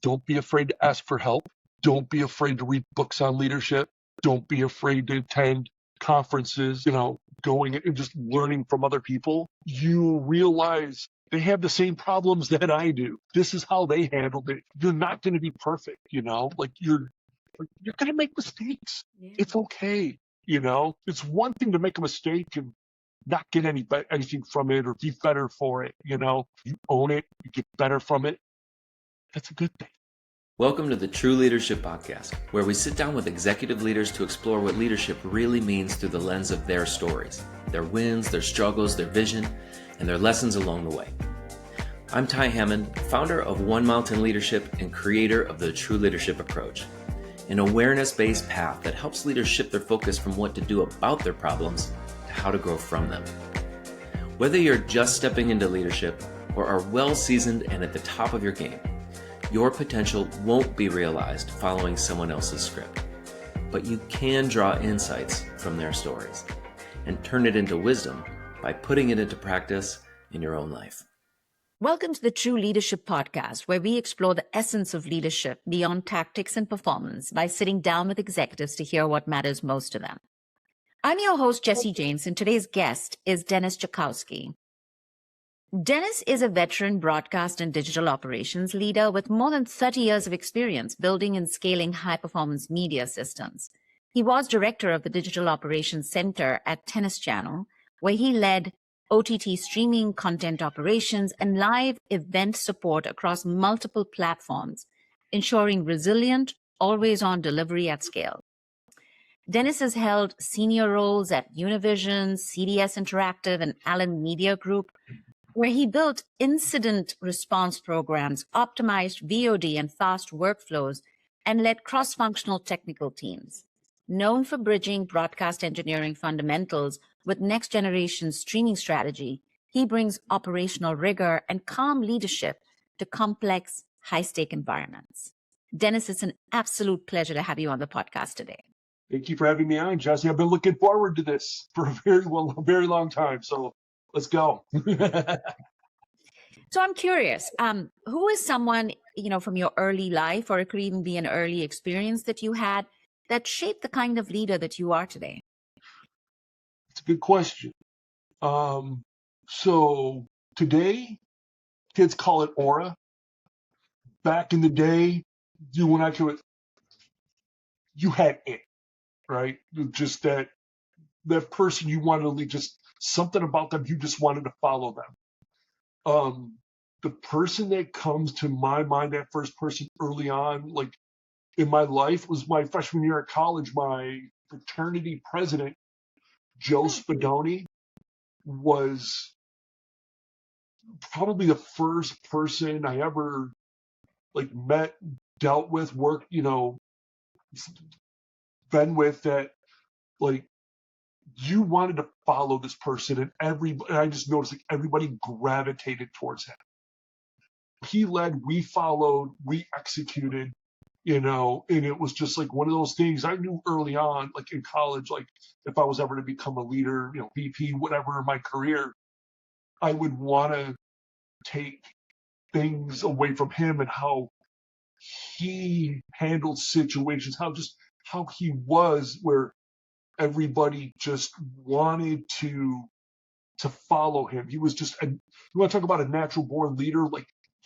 Don't be afraid to ask for help. Don't be afraid to read books on leadership. Don't be afraid to attend conferences, going and just learning from other people. You realize they have the same problems that I do. This is how they handled it. You're not going to be perfect, like you're going to make mistakes. Yeah. It's okay. It's one thing to make a mistake and not get anything from it or be better for it. You own it, you get better from it. That's a good thing. Welcome to the True Leadership Podcast, where we sit down with executive leaders to explore what leadership really means through the lens of their stories, their wins, their struggles, their vision, and their lessons along the way. I'm Ty Hammond, founder of One Mountain Leadership and creator of the True Leadership Approach, an awareness-based path that helps leaders shift their focus from what to do about their problems to how to grow from them. Whether you're just stepping into leadership or are well-seasoned and at the top of your game, your potential won't be realized following someone else's script, but you can draw insights from their stories and turn it into wisdom by putting it into practice in your own life. Welcome to the True Leadership Podcast, where we explore the essence of leadership beyond tactics and performance by sitting down with executives to hear what matters most to them. I'm your host, Jessy James, and today's guest is Dennis Czajkowski. Dennis is a veteran broadcast and digital operations leader with more than 30 years of experience building and scaling high-performance media systems. He was director of the Digital Operations Center at Tennis Channel, where he led OTT streaming, content operations, and live event support across multiple platforms, ensuring resilient, always-on delivery at scale. Dennis has held senior roles at Univision, CDS Interactive, and Allen Media Group, where he built incident response programs, optimized VOD and fast workflows, and led cross-functional technical teams. Known for bridging broadcast engineering fundamentals with next-generation streaming strategy, he brings operational rigor and calm leadership to complex, high-stake environments. Dennis, it's an absolute pleasure to have you on the podcast today. Thank you for having me on, Jessy. I've been looking forward to this for a very long time. So let's go. So I'm curious, who is someone, from your early life, or it could even be an early experience that you had that shaped the kind of leader that you are today? It's a good question. So today, kids call it aura. Back in the day, you had it, right? Just that person you wanted to lead, just something about them, you just wanted to follow them. The person that comes to my mind, that first person early on, like in my life, was my freshman year at college. My fraternity president, Joe Spadoni, was probably the first person I ever met, dealt with, worked, been with, that you wanted to follow this person, and I just noticed everybody gravitated towards him. He led, we followed, we executed, and it was just one of those things I knew early on, in college, if I was ever to become a leader, VP, whatever in my career, I would want to take things away from him and how he handled situations, how he was, where everybody just wanted to follow him. He was just, you want to talk about a natural born leader,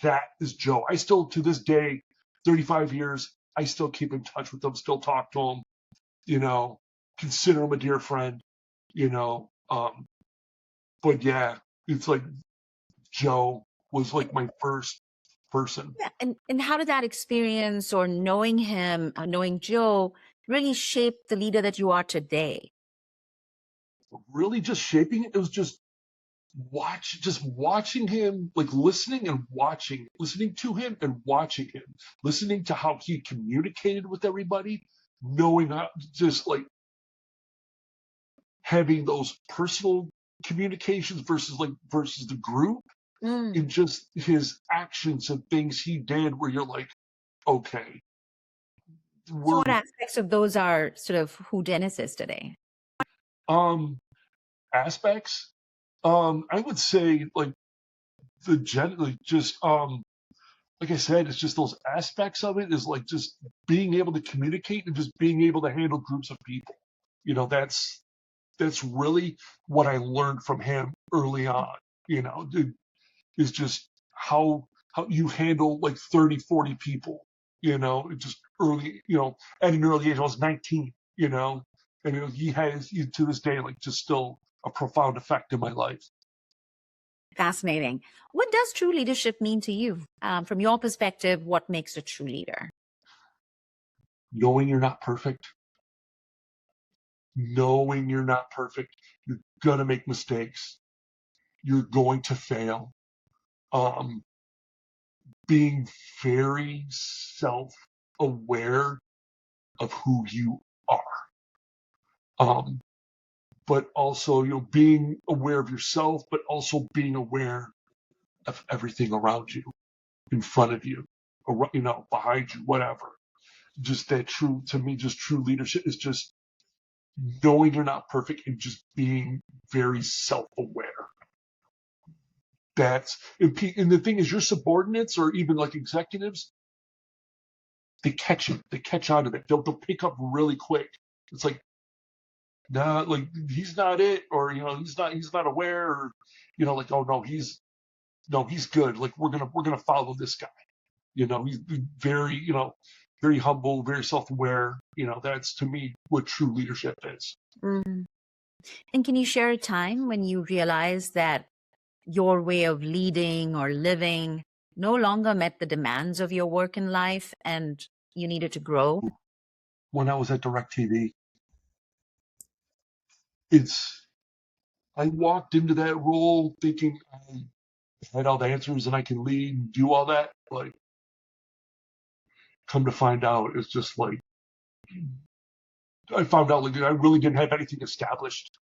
that is Joe. I still, to this day, 35 years, I still keep in touch with him, still talk to him, consider him a dear friend, but yeah, it's Joe was my first person. Yeah, and how did that experience, or knowing him, knowing Joe, really shape the leader that you are today? Really just shaping it. It was just watching him, listening to him and watching him, listening to how he communicated with everybody, knowing how, just having those personal communications versus the group, and just his actions and things he did, where you're okay. So what aspects of those are sort of who Dennis is today? Aspects, I would say like I said, it's just those aspects of it is like just being able to communicate and just being able to handle groups of people. That's really what I learned from him early on. Is just how you handle like 30, 40 people. Just early. At an early age, I was 19. And he has to this day like just still a profound effect in my life. Fascinating. What does true leadership mean to you? From your perspective, what makes a true leader? Knowing you're not perfect. Knowing you're not perfect. You're going to make mistakes. You're going to fail. Being very self-aware of who you are. But also, being aware of yourself, but also being aware of everything around you, in front of you, or, behind you, whatever. Just that to me, just true leadership is just knowing you're not perfect and just being very self-aware. And the thing is, your subordinates or even like executives, they catch it. They catch on to that. They'll pick up really quick. It's like, nah, like he's not it, or he's not aware, or like, oh no, he's good. Like we're gonna follow this guy. He's very very humble, very self-aware. That's to me what true leadership is. Mm. And can you share a time when you realized that your way of leading or living no longer met the demands of your work in life and you needed to grow? When I was at DirecTV, I walked into that role thinking I had all the answers and I can lead and do all that. Like, come to find out, it's just like I found out like I really didn't have anything established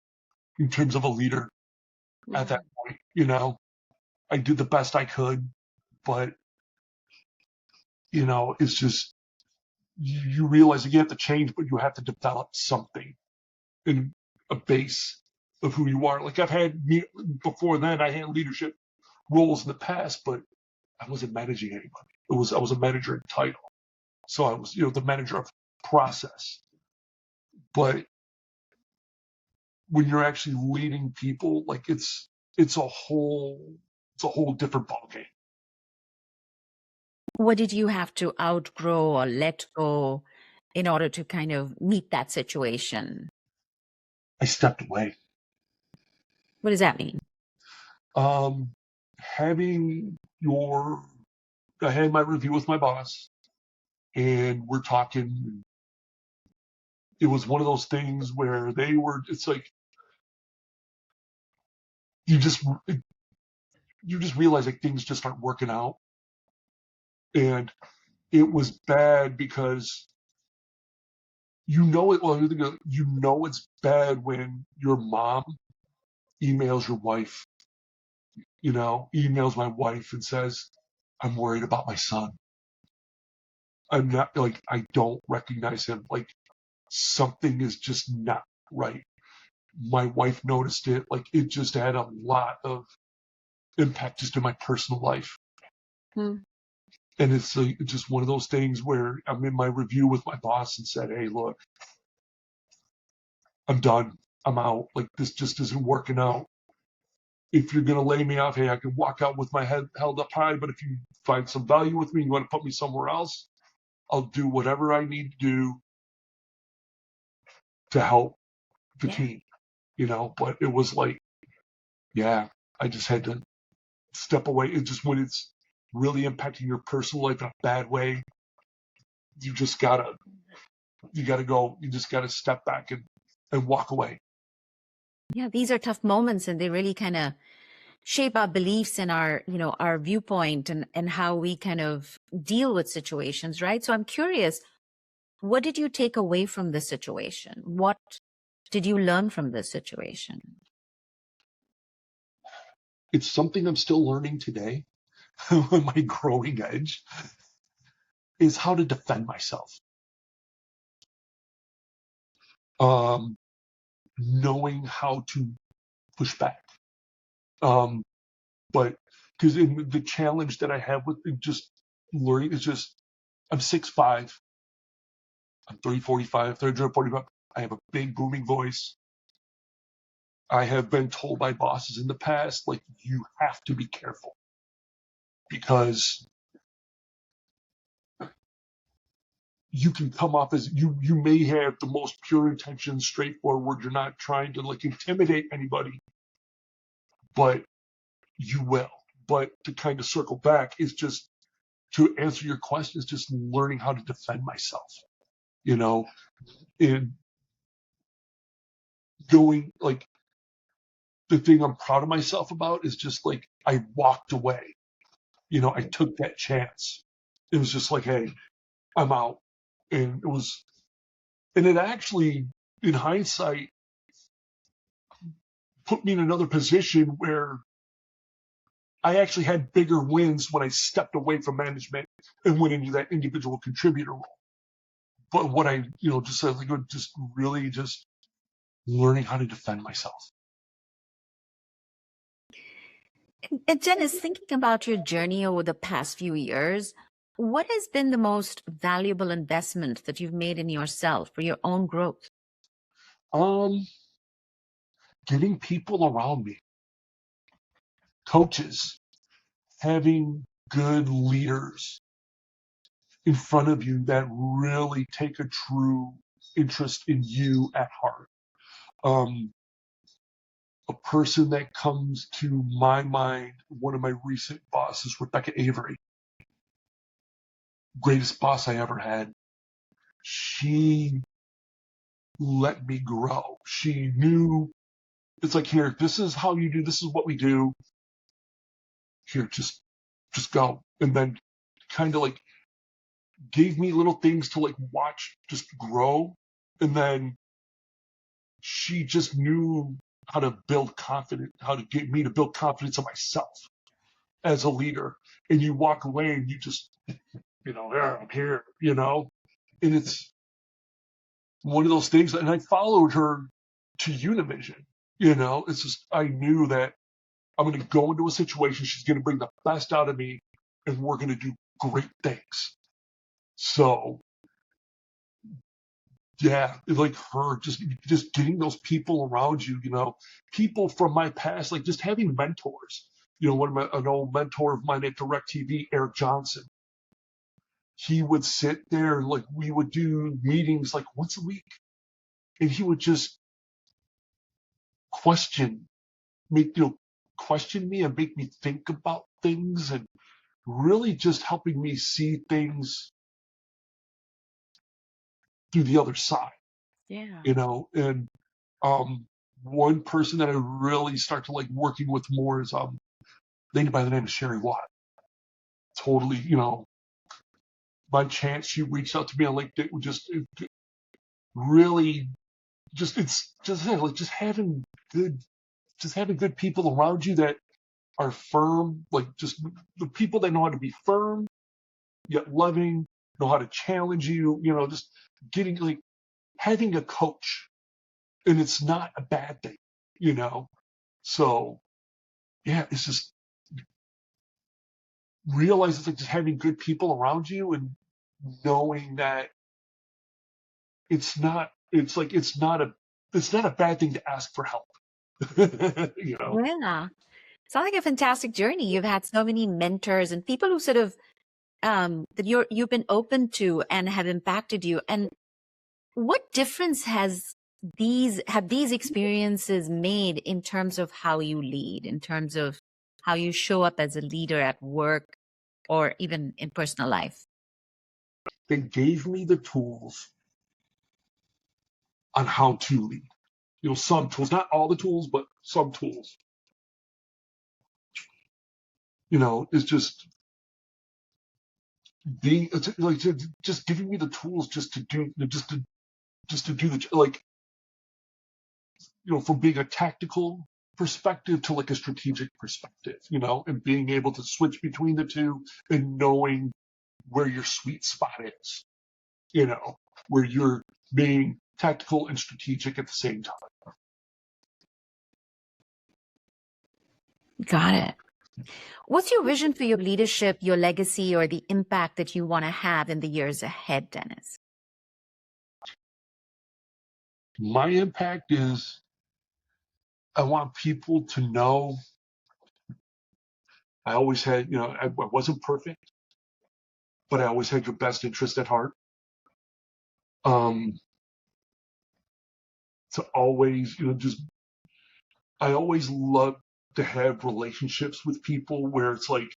in terms of a leader at that point. I did the best I could, but it's just you realize that you have to change, but you have to develop something in a base of who you are. Like before then, I had leadership roles in the past, but I wasn't managing anybody. I was a manager in title, so I was the manager of process. But when you're actually leading people, like it's a whole different ballgame. What did you have to outgrow or let go in order to kind of meet that situation? I stepped away. What does that mean? Having I had my review with my boss, and we're talking. It was one of those things where it's like you just realize like things just aren't working out, and it was bad because it's bad when your mom emails your wife, emails my wife and says, I'm worried about my son. I'm not like, I don't recognize him. Like something is just not right. My wife noticed it. Like it just had a lot of impact just in my personal life. And it's just one of those things where I'm in my review with my boss and said, hey, look, I'm done. I'm out. Like this just isn't working out. If you're going to lay me off, hey, I can walk out with my head held up high, but if you find some value with me, you want to put me somewhere else, I'll do whatever I need to do to help the team, but it was like, yeah, I just had to step away. It just, when it's really impacting your personal life in a bad way, you just gotta go, you just gotta step back and walk away. Yeah, these are tough moments and they really kind of shape our beliefs and our viewpoint and how we kind of deal with situations, right? So I'm curious, what did you take away from this situation? What did you learn from this situation? It's something I'm still learning today. My growing edge is how to defend myself. Knowing how to push back. But because in the challenge that I have with just learning is just, I'm 6'5", I'm 45, 45. I have a big booming voice. I have been told by bosses in the past, like, you have to be careful because you can come off as you may have the most pure intentions, straightforward. You're not trying to like intimidate anybody, but you will. But to kind of circle back is just to answer your question is just learning how to defend myself, and going like the thing I'm proud of myself about is just like I walked away. I took that chance. It was just like, hey, I'm out. And it actually, in hindsight, put me in another position where I actually had bigger wins when I stepped away from management and went into that individual contributor role. But what I, just said, like, just really just learning how to defend myself. And Dennis, thinking about your journey over the past few years, what has been the most valuable investment that you've made in yourself for your own growth? Getting people around me, coaches, having good leaders in front of you that really take a true interest in you at heart. A person that comes to my mind, one of my recent bosses, Rebecca Avery, greatest boss I ever had. She let me grow. She knew, it's like, here, this is how you do, this is what we do. Here, just go. And then kind of like gave me little things to like watch just grow. And then she just knew how to build confidence, how to get me to build confidence in myself as a leader. And you walk away and you just, yeah, I'm here, and it's one of those things. And I followed her to Univision, it's just, I knew that I'm going to go into a situation. She's going to bring the best out of me and we're going to do great things. So yeah, it's like her, just getting those people around you, people from my past, like just having mentors. An old mentor of mine at DirecTV, Eric Johnson, he would sit there, like we would do meetings like once a week, and he would just question me and make me think about things, and really just helping me see things through the other side. Yeah. And one person that I really start to like working with more is lady by the name of Sherry Watt. Totally, by chance she reached out to me on LinkedIn. Really it's just like just having good people around you that are firm, like just the people that know how to be firm yet loving, know how to challenge you, just getting like having a coach. And it's not a bad thing, so yeah, it's just realize it's like just having good people around you and knowing that it's not a bad thing to ask for help. Yeah. Sounds like a fantastic journey. You've had so many mentors and people who sort of that you've been open to and have impacted you. And what difference have these experiences made in terms of how you lead, in terms of how you show up as a leader at work or even in personal life? They gave me the tools on how to lead. Some tools, not all the tools, but some tools. It's just being like just giving me the tools just to do the like, from being a tactical perspective to like a strategic perspective, and being able to switch between the two and knowing where your sweet spot is, where you're being tactical and strategic at the same time. Got it. What's your vision for your leadership, your legacy, or the impact that you want to have in the years ahead, Dennis? My impact is I want people to know I always had, I wasn't perfect, but I always had your best interest at heart. To always, I always love to have relationships with people where it's like,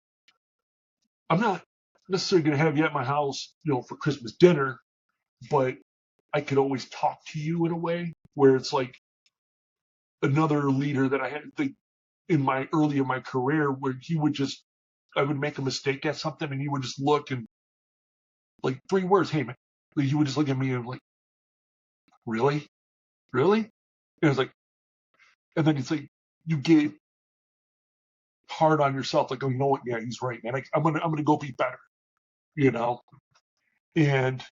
I'm not necessarily going to have you at my house, for Christmas dinner, but I could always talk to you in a way where it's like another leader that I had in my career where I would make a mistake at something and he would just look and like 3 words, hey man, like, he would just look at me and like, really? Really? And it was like, and then it's like, you get hard on yourself, like, oh, you know what? Yeah, he's right, man. I'm gonna go be better, you know. And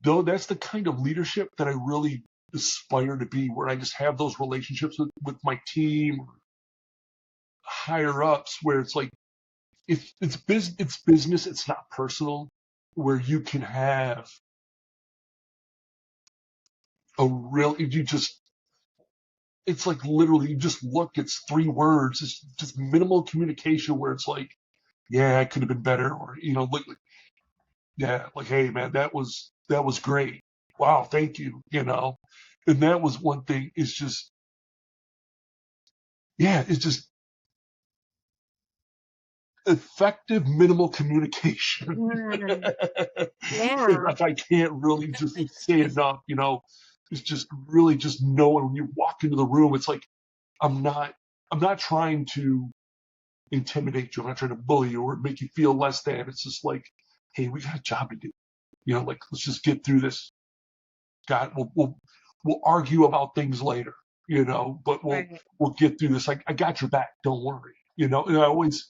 though that's the kind of leadership that I really aspire to be, where I just have those relationships with my team, higher ups, where it's like it's business, it's not personal, where you can have it's like literally you just look, it's 3 words, it's just minimal communication where it's like, yeah, I could have been better, or like yeah, like, hey man, that was great. Wow, thank you, And that was one thing, it's just, yeah, it's just effective minimal communication. Yeah. Like, I can't really just say enough, It's just really just knowing when you walk into the room, it's like, I'm not trying to intimidate you. I'm not trying to bully you or make you feel less than. It's just like, hey, we got a job to do. Like, let's just get through this. God, we'll argue about things later, but we'll get through this. I got your back. Don't worry. And I always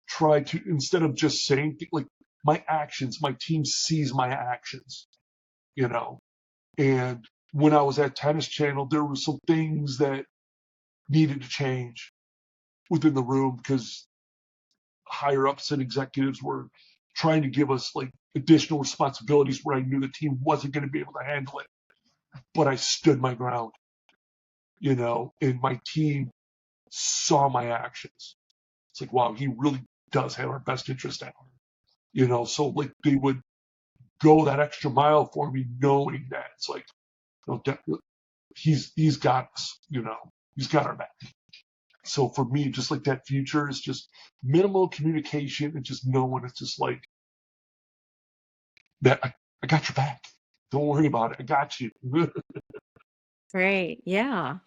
try to, instead of just saying like my actions, my team sees my actions, and when I was at Tennis Channel, there were some things that needed to change within the room because higher ups and executives were trying to give us like additional responsibilities where I knew the team wasn't going to be able to handle it. But I stood my ground, and my team saw my actions. It's like, wow, he really does have our best interest at heart, so like they would go that extra mile for me, knowing that it's like, he's got us, he's got our back. So for me, just like that future is just minimal communication and just knowing it's just like that. I got your back. Don't worry about it. I got you. Great. Yeah.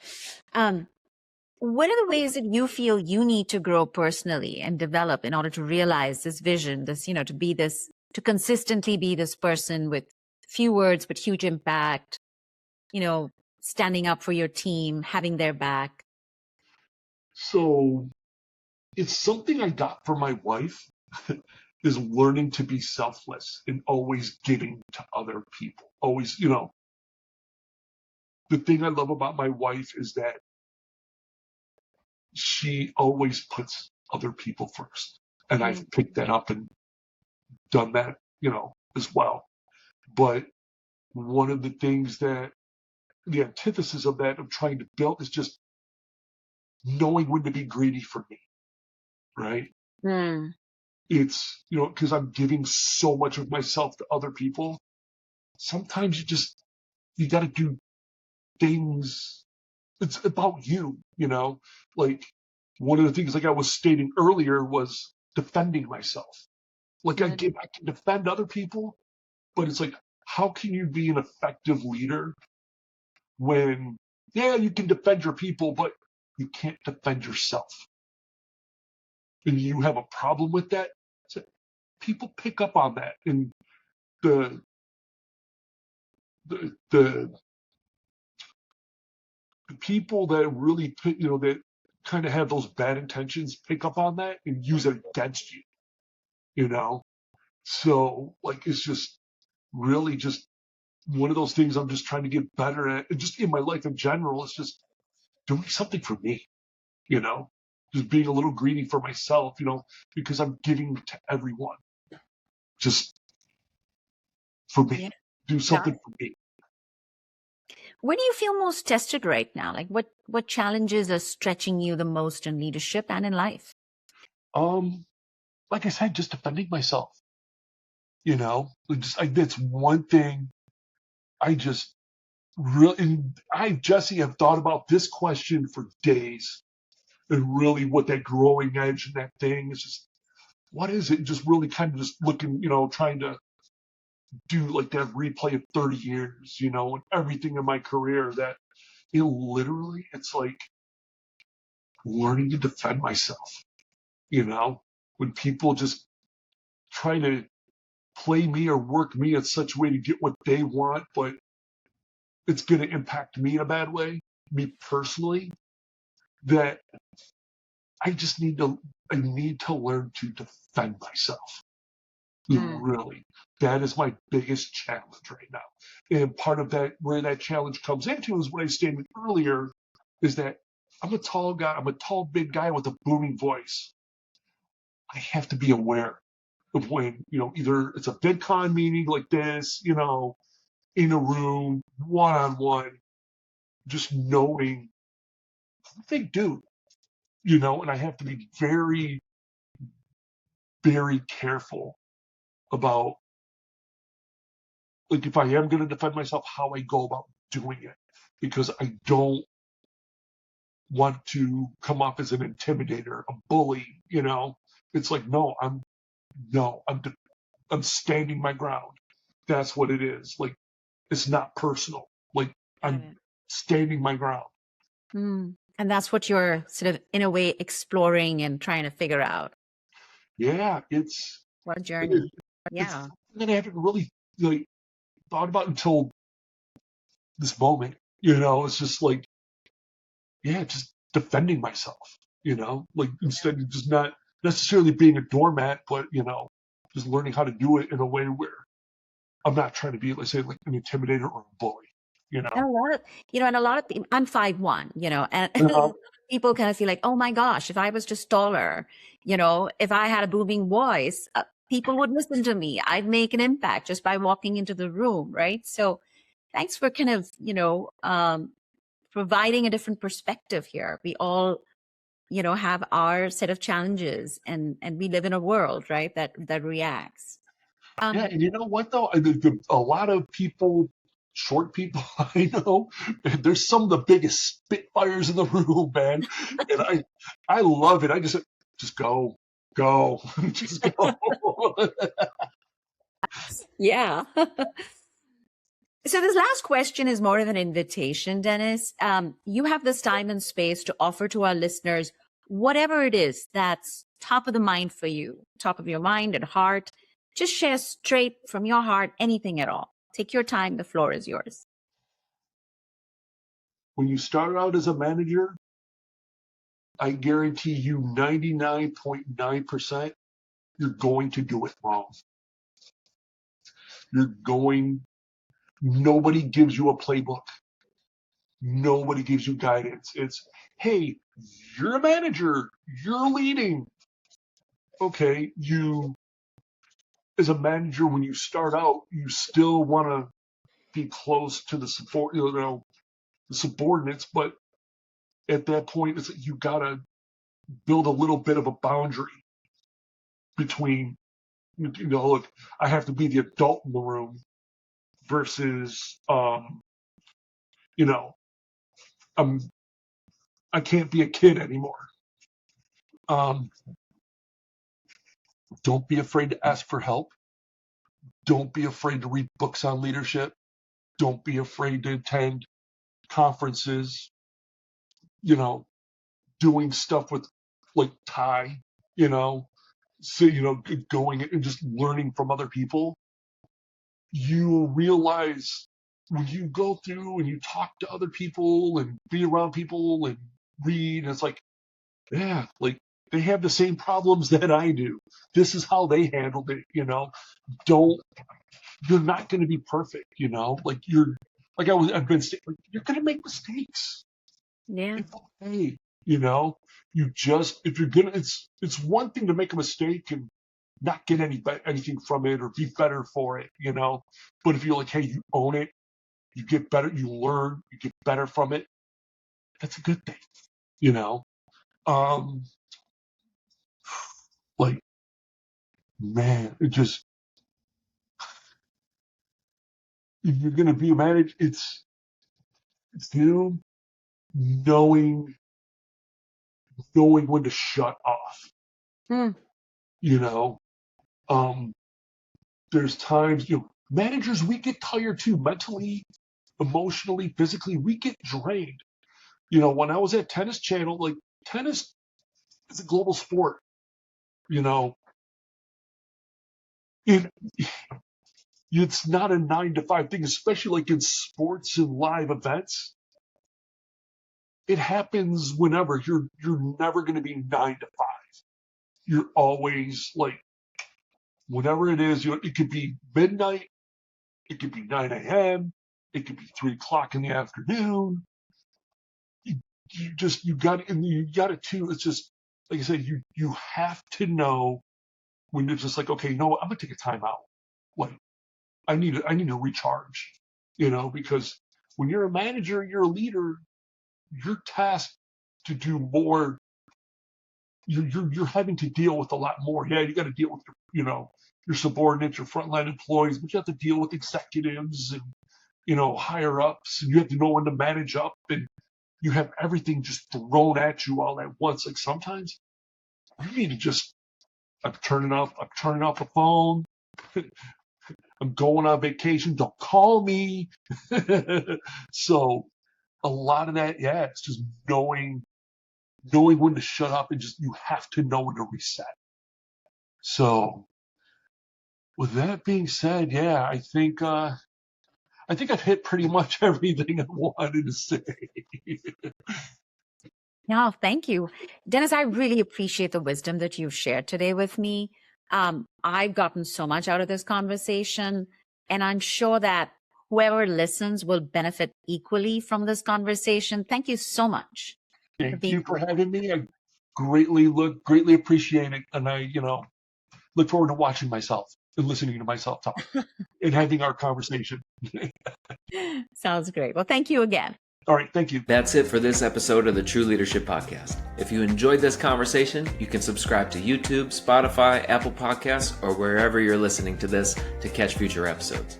What are the ways that you feel you need to grow personally and develop in order to realize this vision, to consistently be this person with few words, but huge impact, standing up for your team, having their back? So it's something I got from my wife is learning to be selfless and always giving to other people. Always, the thing I love about my wife is that she always puts other people first. And I've picked that up and done that, as well. But one of the things that the antithesis of that I'm trying to build is just knowing when to be greedy for me, right? It's, because I'm giving so much of myself to other people. Sometimes you got to do things. It's about you, like one of the things, like I was stating earlier, was defending myself. Like I can defend other people, but it's like, how can you be an effective leader when, yeah, you can defend your people, but you can't defend yourself? And you have a problem with that? So people pick up on that. And the people that really, that kind of have those bad intentions pick up on that and use it against you, So like, it's just really just one of those things I'm just trying to get better at. And just in my life in general, it's just doing something for me, just being a little greedy for myself, because I'm giving to everyone. Just for me. Yeah. Do something for me. Where do you feel most tested right now? Like what challenges are stretching you the most in leadership and in life? Like I said, just defending myself. That's one thing I just really, and Jessy, have thought about this question for days, and really what that growing edge and that thing is just, what is it? Just really kind of just looking, trying to do like that replay of 30 years, and everything in my career that it's like learning to defend myself, when people just try to play me or work me in such a way to get what they want, but it's going to impact me in a bad way, me personally, that I need to learn to defend myself. Really. That is my biggest challenge right now. And part of that, where that challenge comes into, is what I stated earlier, is that I'm a tall guy, I'm a tall, big guy with a booming voice. I have to be aware of when, either it's a VidCon meeting like this, in a room, one-on-one, just knowing what they do, and I have to be very, very careful about, like, if I am going to defend myself, how I go about doing it, because I don't want to come off as an intimidator, a bully, It's like, no, I'm standing my ground. That's what it is. Like, it's not personal. Like, I'm standing my ground. And that's what you're sort of, in a way, exploring and trying to figure out. Yeah, What a journey. It's something that I haven't really thought about until this moment. It's just like, just defending myself. Like, instead of just not necessarily being a doormat, but just learning how to do it in a way where I'm not trying to be, let's say, like an intimidator or a bully. And a lot of people, I'm 5'1", and Uh-huh. people kind of feel like, oh my gosh, if I was just taller, if I had a booming voice, people would listen to me. I'd make an impact just by walking into the room, right? So thanks for kind of, providing a different perspective here. We all, have our set of challenges, and we live in a world, right, that reacts. Yeah, and you know what though? A lot of people, short people I know, there's some of the biggest spitfires in the room, man. And I love it. I just go, just go. Yeah. So this last question is more of an invitation, Dennis. You have this time and space to offer to our listeners whatever it is that's top of the mind for you, top of your mind and heart. Just share straight from your heart, anything at all. Take your time. The floor is yours. When you start out as a manager, I guarantee you 99.9% you're going to do it wrong. Nobody gives you a playbook. Nobody gives you guidance. It's, hey, you're a manager, you're leading. Okay, as a manager, when you start out, you still want to be close to the support, the subordinates, but at that point, it's like you gotta build a little bit of a boundary between, look, I have to be the adult in the room versus, I can't be a kid anymore. Don't be afraid to ask for help. Don't be afraid to read books on leadership. Don't be afraid to attend conferences, doing stuff with like Ty, so, going and just learning from other people. You realize when you go through and you talk to other people and be around people and read, and it's like, yeah, like they have the same problems that I do. This is how they handled it, you're not going to be perfect, like I've been saying, like, you're going to make mistakes. Yeah. It's okay. You know, if you're gonna, it's one thing to make a mistake and not get anything from it or be better for it, But if you're like, hey, you own it, you get better, you learn, you get better from it, that's a good thing, you know? Um, like, man, if you're going to be a manager, it's knowing, knowing when to shut off, Hmm. you know? Um, there's times, managers, we get tired too, mentally, emotionally, physically, we get drained. When I was at Tennis Channel, like tennis is a global sport, you know, it, it's not a 9 to 5 thing, especially like in sports and live events. It happens whenever you're never going to be 9 to 5. You're always like, whenever it is, it could be midnight, it could be 9 a.m., it could be 3 o'clock in the afternoon. You got it too. It's just, like I said, you have to know when you're just like, okay, I'm gonna take a time out. Like, I need to recharge, because when you're a manager, you're a leader, you're tasked to do more. You're having to deal with a lot more. Yeah, you got to deal with your subordinates, your frontline employees, but you have to deal with executives and higher ups, and you have to know when to manage up, and you have everything just thrown at you all at once. Like sometimes you need to just, I'm turning off the phone. I'm going on vacation. Don't call me. So a lot of that, yeah, it's just knowing when to shut up, and just, you have to know when to reset. So with that being said, yeah, I think I've hit pretty much everything I wanted to say. Yeah, thank you. Dennis, I really appreciate the wisdom that you've shared today with me. I've gotten so much out of this conversation, and I'm sure that whoever listens will benefit equally from this conversation. Thank you so much for Thank being you for having me. I greatly appreciate it, and I look forward to watching myself and listening to myself talk and having our conversation. Sounds great. Well, thank you again. All right, thank you. That's it for this episode of the True Leadership Podcast. If you enjoyed this conversation, you can subscribe to YouTube, Spotify, Apple Podcasts, or wherever you're listening to this to catch future episodes.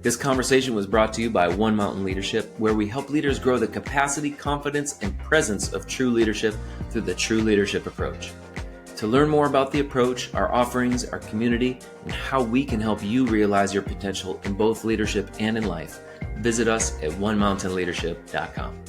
This conversation was brought to you by One Mountain Leadership, where we help leaders grow the capacity, confidence, and presence of true leadership through the True Leadership Approach. To learn more about the approach, our offerings, our community, and how we can help you realize your potential in both leadership and in life, visit us at onemountainleadership.com.